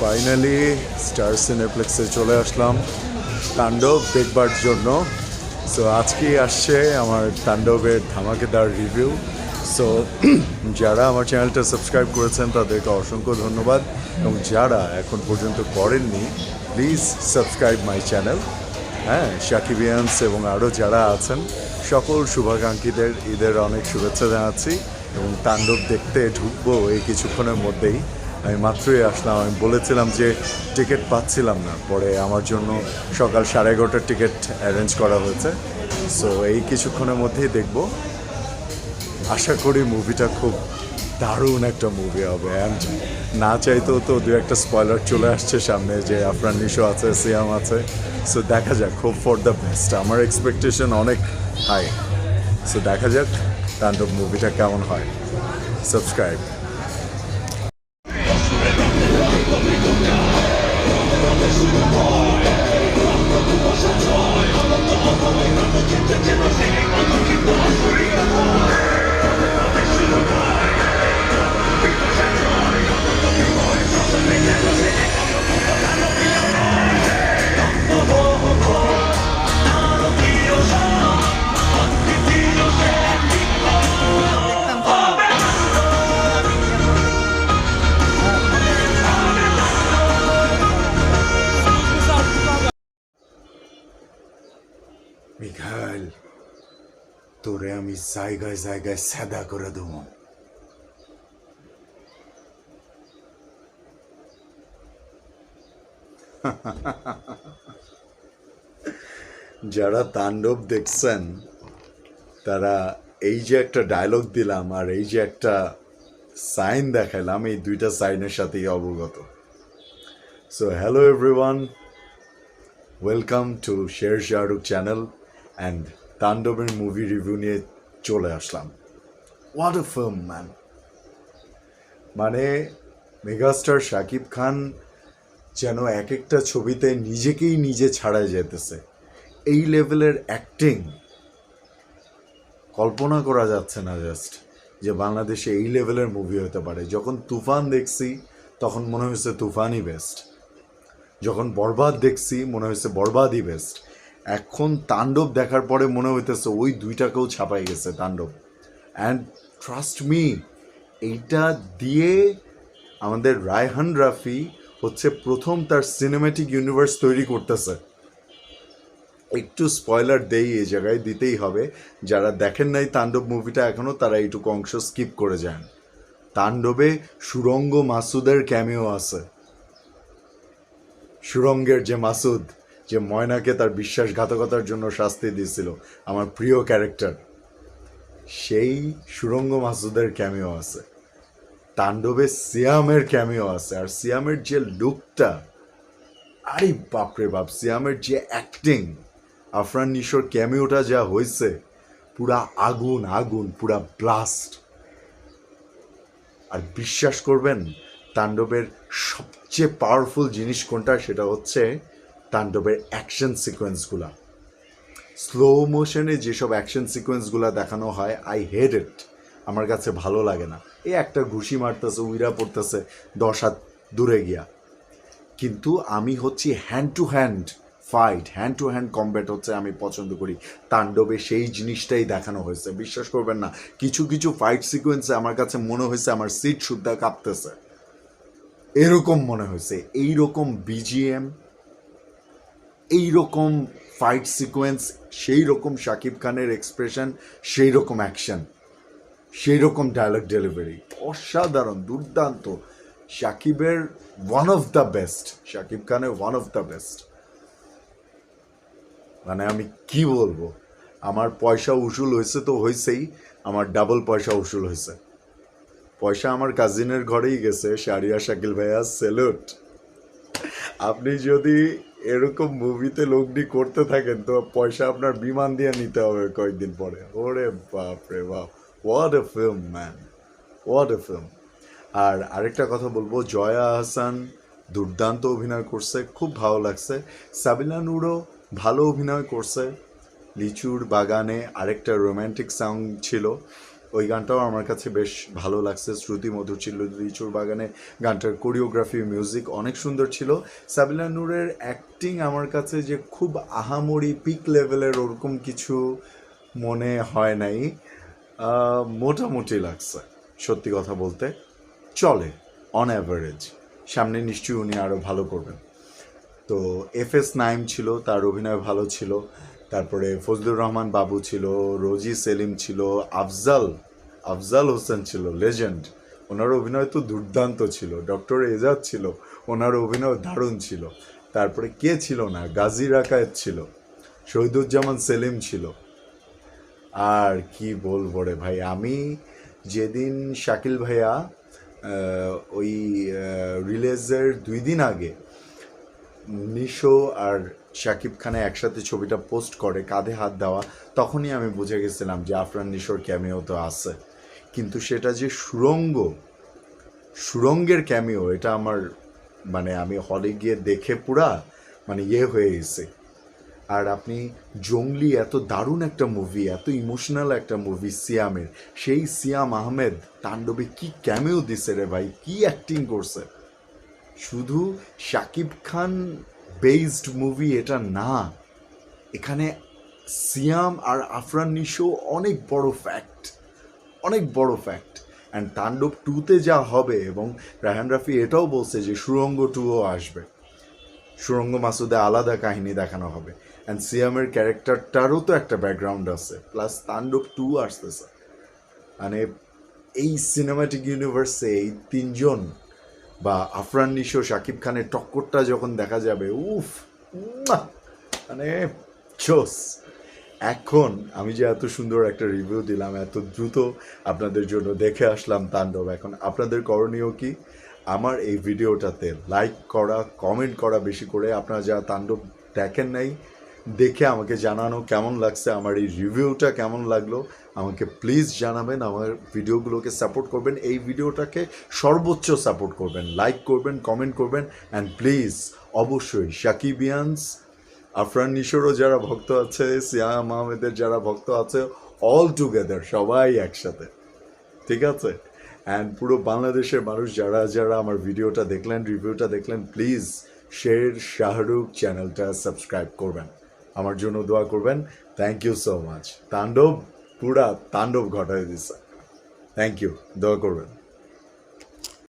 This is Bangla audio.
ফাইনালি স্টার সিনেপ্লেক্সে চলে আসলাম তাণ্ডব দেখবার জন্য। সো আজকেই আসছে আমার তাণ্ডবের ধামাকেদার রিভিউ। সো যারা আমার চ্যানেলটা সাবস্ক্রাইব করেছেন তাদেরকে অসংখ্য ধন্যবাদ, এবং যারা এখন পর্যন্ত করেননি প্লিজ সাবস্ক্রাইব মাই চ্যানেল। হ্যাঁ, সাকিবিয়ান্স এবং আরও যারা আছেন সকল শুভাকাঙ্ক্ষীদের ঈদের অনেক শুভেচ্ছা জানাচ্ছি। এবং তাণ্ডব দেখতে ঢুকবো এই কিছুক্ষণের মধ্যেই। আমি মাত্রই আসলাম, আমি বলেছিলাম যে টিকিট পাচ্ছিলাম না, পরে আমার জন্য সকাল 11:30টার টিকিট অ্যারেঞ্জ করা হয়েছে। সো এই কিছুক্ষণের মধ্যেই দেখব। আশা করি মুভিটা খুব দারুণ একটা মুভি হবে। অ্যান্ড না চাইতেও তো দু একটা স্পয়লার চলে আসছে সামনে, যে আফরান নিশো আছে, সিয়াম আছে। সো দেখা যাক, হোপ ফর দ্য বেস্ট। আমার এক্সপেকটেশন অনেক হাই। সো দেখা যাক তাণ্ডব মুভিটা কেমন হয়। সাবস্ক্রাইব। মিখাইল, তোরে আমি জায়গায় জায়গায় সাদা করে দেবো। যারা তাণ্ডব দেখছেন তারা এই যে একটা ডায়লগ দিলাম আর এই যে একটা সাইন দেখাইলাম, এই দুইটা সাইনের সাথেই অবগত। So hello everyone, welcome to Sher Shahrukh channel. And তাণ্ডবের মুভি রিভিউ নিয়ে চলে আসলাম। What a film man! মানে মেগাস্টার শাকিব খান যেন এক একটা ছবিতে নিজেকেই নিজে ছাড়াই যেতেছে। এই লেভেলের অ্যাক্টিং কল্পনা করা যাচ্ছে না জাস্ট, যে বাংলাদেশে এই লেভেলের মুভি হতে পারে। যখন তুফান দেখছি তখন মনে হয়েছে তুফানই বেস্ট, যখন বরবাদ দেখছি মনে হয়েছে বরবাদই বেস্ট, এখন তাণ্ডব দেখার পরে মনে হইতেছে ওই দুইটাকেও ছাপাই গেছে তাণ্ডব। অ্যান্ড ট্রাস্ট মি, এইটা দিয়ে আমাদের রায়হান রাফি হচ্ছে প্রথম তার সিনেম্যাটিক ইউনিভার্স তৈরি করতেছে। একটু স্পয়লার দেই এই জায়গায়, দিতেই হবে। যারা দেখেন নাই তাণ্ডব মুভিটা এখনও, তারা এইটুকু অংশ স্কিপ করে যান। তাণ্ডবে সুরঙ্গ মাসুদের ক্যামিও আছে। সুরঙ্গের যে মাসুদ, যে ময়নাকে তার বিশ্বাসঘাতকতার জন্য শাস্তি দিয়েছিল, আমার প্রিয় ক্যারেক্টার, সেই সুরঙ্গ মাসুদের ক্যামিও আছে। তাণ্ডবে সিয়ামের ক্যামিও আছে। আর সিয়ামের যে লুকটা, আরে বাপরে বাপ! সিয়ামের যে অ্যাক্টিং, আফরান নিশোর ক্যামিওটা যা হয়েছে, পুরা আগুন আগুন, পুরা ব্লাস্ট। আর বিশ্বাস করবেন, তাণ্ডবের সবচেয়ে পাওয়ারফুল জিনিস কোনটা, সেটা হচ্ছে তাণ্ডবের অ্যাকশন সিকোয়েন্সগুলা। স্লো মোশনে যেসব অ্যাকশন সিকোয়েন্সগুলো দেখানো হয়, আই হেট ইট। আমার কাছে ভালো লাগে না। এই একটা ঘুষি মারতেছে, উইরা পড়তেছে 10 হাত দূরে গিয়া। কিন্তু আমি হচ্ছে hand to hand fight, hand to hand combat হচ্ছে আমি পছন্দ করি। তাণ্ডবে সেই জিনিসটাই দেখানো হয়েছে। বিশ্বাস করবেন না, কিছু কিছু ফাইট সিকোয়েন্সে আমার কাছে মনে হয়েছে আমার সিট সুদ্ধা কাঁপতেছে, এরকম মনে হয়েছে। এইরকম বিজিএম, এইরকম ফাইট সিকোয়েন্স, সেই রকম শাকিব খানের এক্সপ্রেশন, সেই রকম অ্যাকশন, সেই রকম ডায়লগ ডেলিভারি, অসাধারণ, দুর্দান্ত। শাকিবের one of the best, Shakib খানের ওয়ান অফ দ্য বেস্ট। মানে আমি কি বলবো, আমার পয়সা উসুল হয়েছে তো হয়েছেই, আমার ডাবল পয়সা উসুল হয়েছে। পয়সা আমার কাজিনের ঘরেই গেছে। শারিয়া শাকিল ভাইয়া, সেলুট। আপনি যদি এরকম মুভিতে লগ্নি করতে থাকেন তো পয়সা আপনার বিমান দিয়ে নিতে হবে কয়েকদিন পরে। ওরে বাপ রে বাপ, what a film man, what a film. আর আরেকটা কথা বলবো, জয়া আহসান দুর্দান্ত অভিনয় করছে, খুব ভালো লাগছে। সাবিনা নূরও ভালো অভিনয় করছে। লিচুর বাগানে আরেকটা রোম্যান্টিক সং ছিল, ওই গানটাও আমার কাছে বেশ ভালো লাগছে, শ্রুতি মধুর ছিল। লিচুর বাগানে গানটার কোরিওগ্রাফি, মিউজিক অনেক সুন্দর ছিল। সাবিনা নূরের অ্যাক্টিং আমার কাছে যে খুব আহামরি পিক লেভেলের ওরকম কিছু মনে হয় নাই, মোটামুটি লাগছে সত্যি কথা বলতে, চলে অন অ্যাভারেজ। সামনে নিশ্চয়ই উনি আরও ভালো করবেন। তো এফএস নাইম ছিল, তার অভিনয় ভালো ছিল। তারপরে ফজলুর রহমান বাবু ছিল, রোজি সেলিম ছিল, আফজাল হোসেন ছিল, লেজেন্ড, ওনার অভিনয় তো দুর্দান্ত ছিল। ডক্টর এজাজ ছিল, ওনার অভিনয় দারুণ ছিল। তারপরে কে ছিল না, গাজী রাকায়েত ছিল, শহীদুজ্জামান সেলিম ছিল। আর কি বলবো রে ভাই, আমি যেদিন শাকিল ভাইয়া ওই রিলিজের 2 দিন আগে নিশো আর শাকিব খানে একসাথে ছবিটা পোস্ট করে কাঁধে হাত দেওয়া, তখনই আমি বুঝে গেছিলাম যে আফরান নিশোর ক্যামিও তো আছে। কিন্তু সেটা যে সুরঙ্গের ক্যামিও, এটা আমার মানে আমি হলে গিয়ে দেখে পুরা মানে হয়ে গেছে। আর আপনি জঙ্গলি, এত দারুণ একটা মুভি, এত ইমোশনাল একটা মুভি সিয়ামের, সেই সিয়াম আহমেদ তাণ্ডবে কি ক্যামিও দিছে রে ভাই, কি অ্যাক্টিং করছে। শুধু শাকিব খান বেসড মুভি এটা না, এখানে সিয়াম আর আফরান নিশো অনেক বড় ফ্যাক্ট, অনেক বড় ফ্যাক্ট। অ্যান্ড তাণ্ডব 2-তে যা হবে, এবং রায়হান রাফি এটাও বলছে যে সুরঙ্গ 2ও আসবে, সুরঙ্গ মাসুদে আলাদা কাহিনী দেখানো হবে। অ্যান্ড সিয়ামের ক্যারেক্টারটারও তো একটা ব্যাকগ্রাউন্ড আছে, প্লাস তাণ্ডব 2 আসতেছে। মানে এই সিনেমাটিক ইউনিভার্সে এই 3জন বা আফরান নিশো শাকিব খানের টক্করটা যখন দেখা যাবে, উফ, মানে জোস। এখন আমি যে এত সুন্দর একটা রিভিউ দিলাম, এত দ্রুত আপনাদের জন্য দেখে আসলাম তাণ্ডব, এখন আপনাদের করণীয় কি? আমার এই ভিডিওটাতে লাইক করা, কমেন্ট করা বেশি করে। আপনারা যারা তাণ্ডব দেখেন নাই, দেখে আমাকে জানানো কেমন লাগছে, আমার এই রিভিউটা কেমন লাগলো আমাকে প্লিজ জানাবেন। আমার ভিডিওগুলোকে সাপোর্ট করবেন, এই ভিডিওটাকে সর্বোচ্চ সাপোর্ট করবেন, লাইক করবেন, কমেন্ট করবেন। অ্যান্ড প্লিজ অবশ্যই শাকিবিয়ান্স, আফরান নিশোরও যারা ভক্ত আছে, সিয়াম আহমেদের যারা ভক্ত আছে, অল টুগেদার সবাই একসাথে, ঠিক আছে? অ্যান্ড পুরো বাংলাদেশের মানুষ যারা যারা আমার ভিডিওটা দেখলেন, রিভিউটা দেখলেন, প্লিজ শের শাহরুখ চ্যানেলটা সাবস্ক্রাইব করবেন, আমার জন্য দোয়া করবেন। Thank you so much. তাণ্ডব পুরা তাণ্ডব ঘটায় দিছে। থ্যাংক ইউ, দোয়া করবেন।